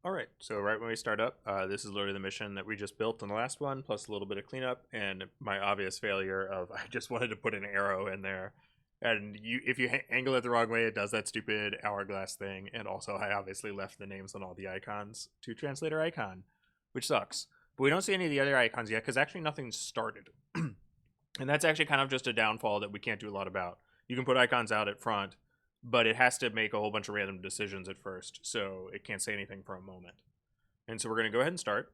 Alright, so right when we start up, this is literally the mission that we just built on the last one, plus a little bit of cleanup, and my obvious failure of I just wanted to put an arrow in there. And if you angle it the wrong way, it does that stupid hourglass thing, and also I obviously left the names on all the icons to translator icon, which sucks. But we don't see any of the other icons yet, because actually nothing's started. And that's actually kind of just a downfall that we can't do a lot about. You can put icons out at front, but it has to make a whole bunch of random decisions at first, so it can't say anything for a moment. And so we're going to go ahead and start.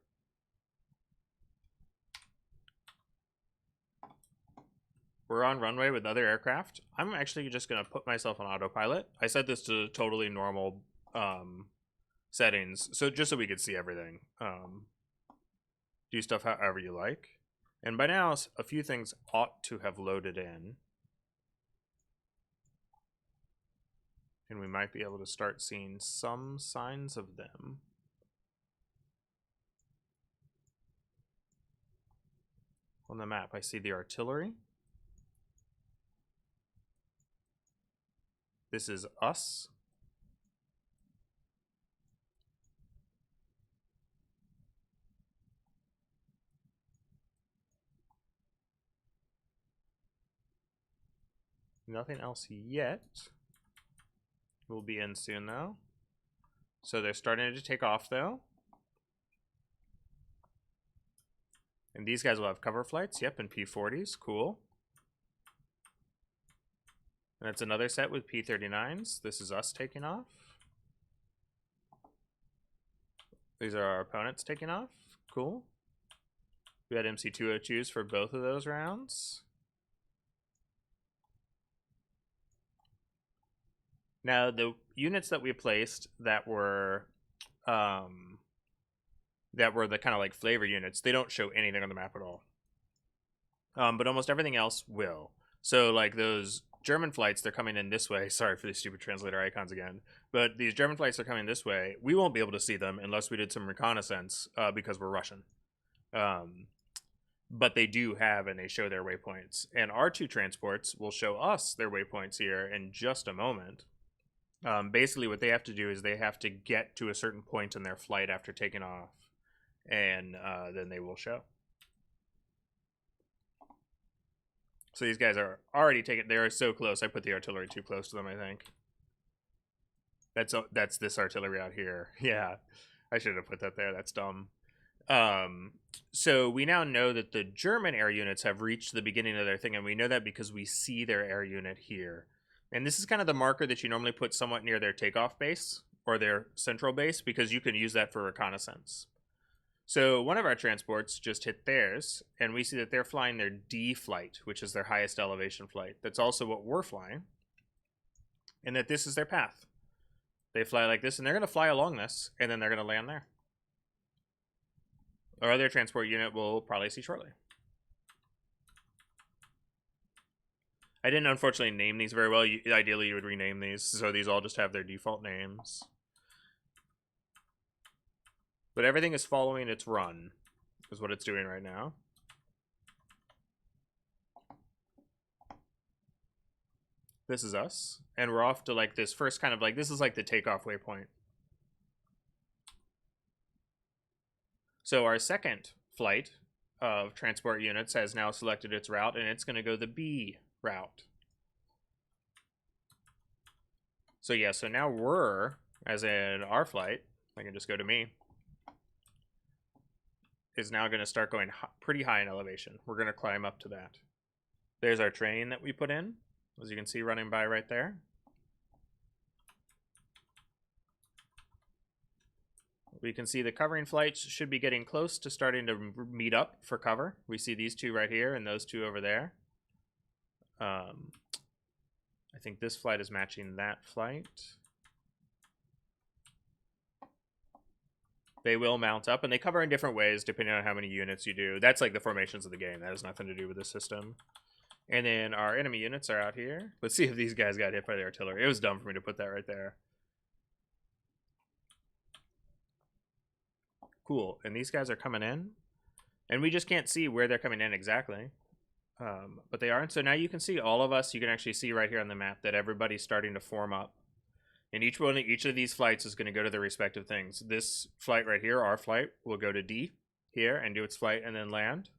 We're on runway with other aircraft. I'm actually just going to put myself on autopilot. I set this to totally normal settings, so just so we could see everything. Do stuff however you like. And by now, a few things ought to have loaded in. And we might be able to start seeing some signs of them. On the map, I see the artillery. This is us. Nothing else yet. We'll be in soon though. So they're starting to take off though. And these guys will have cover flights. Yep, and P-40s. Cool. And that's another set with P-39s. This is us taking off. These are our opponents taking off. Cool. We had MC-202s for both of those rounds. Now, the units that we placed that were the kind of like flavor units, they don't show anything on the map at all. But almost everything else will. So like those German flights, they're coming in this way. Sorry for these stupid translator icons again. But these German flights are coming this way. We won't be able to see them unless we did some reconnaissance because we're Russian. But they do have, and they show their waypoints. And our two transports will show us their waypoints here in just a moment. Basically, what they have to do is they have to get to a certain point in their flight after taking off, and then they will show. So these guys are already taking. They are so close. I put the artillery too close to them, I think. That's this artillery out here. Yeah, I should have put that there. That's dumb. So we now know that the German air units have reached the beginning of their thing, and we know that because we see their air unit here. And this is kind of the marker that you normally put somewhat near their takeoff base or their central base because you can use that for reconnaissance. So one of our transports just hit theirs, and we see that they're flying their D flight, which is their highest elevation flight. That's also what we're flying, and that this is their path. They fly like this, and they're going to fly along this, and then they're going to land there. Our other transport unit we'll probably see shortly. I didn't unfortunately name these very well. Ideally, you would rename these, so these all just have their default names. But everything is following its run, is what it's doing right now. This is us, and we're off to like this first kind of like, this is like the takeoff waypoint. So our second flight of transport units has now selected its route, and it's going to go the B route. So yeah, so now we're, as in our flight, I can just go to me, is now going to start going pretty high in elevation. We're going to climb up to that. There's our train that we put in, as you can see running by right there. We can see the covering flights should be getting close to starting to meet up for cover. We see these two right here and those two over there. I think this flight is matching that flight. They will mount up, and they cover in different ways depending on how many units you do. That's like the formations of the game. That has nothing to do with the system. And then our enemy units are out here. Let's see if these guys got hit by the artillery. It was dumb for me to put that right there. Cool. And these guys are coming in. And we just can't see where they're coming in exactly. But they are. And so now you can see all of us. You can actually see right here on the map that everybody's starting to form up. And each of these flights is going to go to their respective things. This flight right here, our flight, will go to D here and do its flight and then land.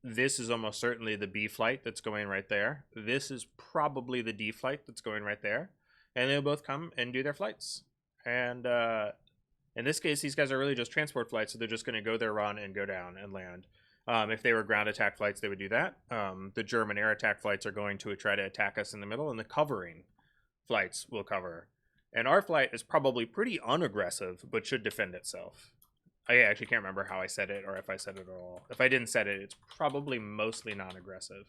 This is almost certainly the B flight that's going right there. This is probably the D flight that's going right there. And they'll both come and do their flights. And in this case, these guys are really just transport flights, so they're just going to go their run and go down and land. If they were ground attack flights, they would do that. The German air attack flights are going to try to attack us in the middle, and the covering flights will cover. And our flight is probably pretty unaggressive, but should defend itself. I actually can't remember how I said it or if I said it at all. If I didn't said it, it's probably mostly non-aggressive.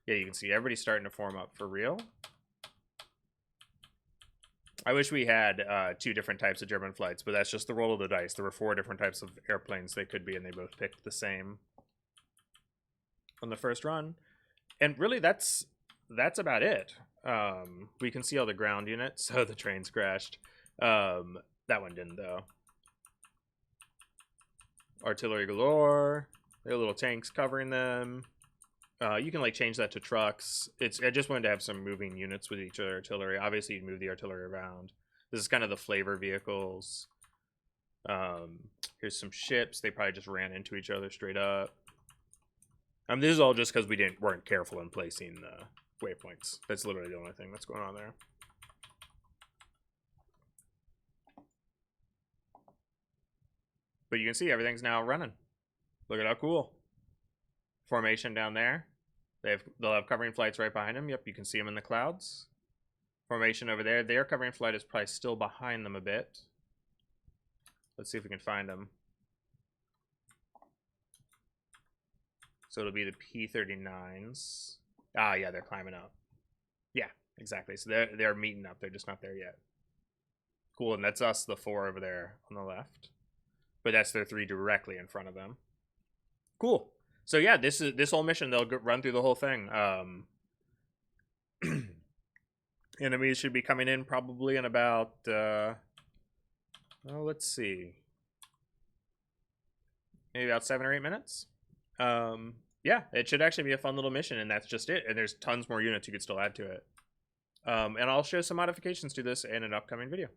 Yeah, you can see everybody's starting to form up for real. I wish we had 2 different types of German flights, but that's just the roll of the dice. There were 4 different types of airplanes they could be, and they both picked the same on the first run. And really, that's about it. We can see all the ground units, so the trains crashed. That one didn't, though. Artillery galore. There are little tanks covering them. You can like change that to trucks. I just wanted to have some moving units with each other artillery. Obviously, you'd move the artillery around. This is kind of the flavor vehicles. Here's some ships. They probably just ran into each other straight up. This is all just because we weren't careful in placing the waypoints. That's literally the only thing that's going on there. But you can see everything's now running. Look at how cool. Formation down there. They'll have covering flights right behind them. Yep, you can see them in the clouds. Formation over there. Their covering flight is probably still behind them a bit. Let's see if we can find them. So it'll be the P-39s. Ah, yeah, they're climbing up. Yeah, exactly. So they're meeting up. They're just not there yet. Cool, and that's us, the 4 over there on the left. But that's their 3 directly in front of them. Cool. So yeah, this whole mission, they'll run through the whole thing. Enemies should be coming in probably in about, let's see. Maybe about 7 or 8 minutes. Yeah, it should actually be a fun little mission, and that's just it. And there's tons more units you could still add to it. And I'll show some modifications to this in an upcoming video.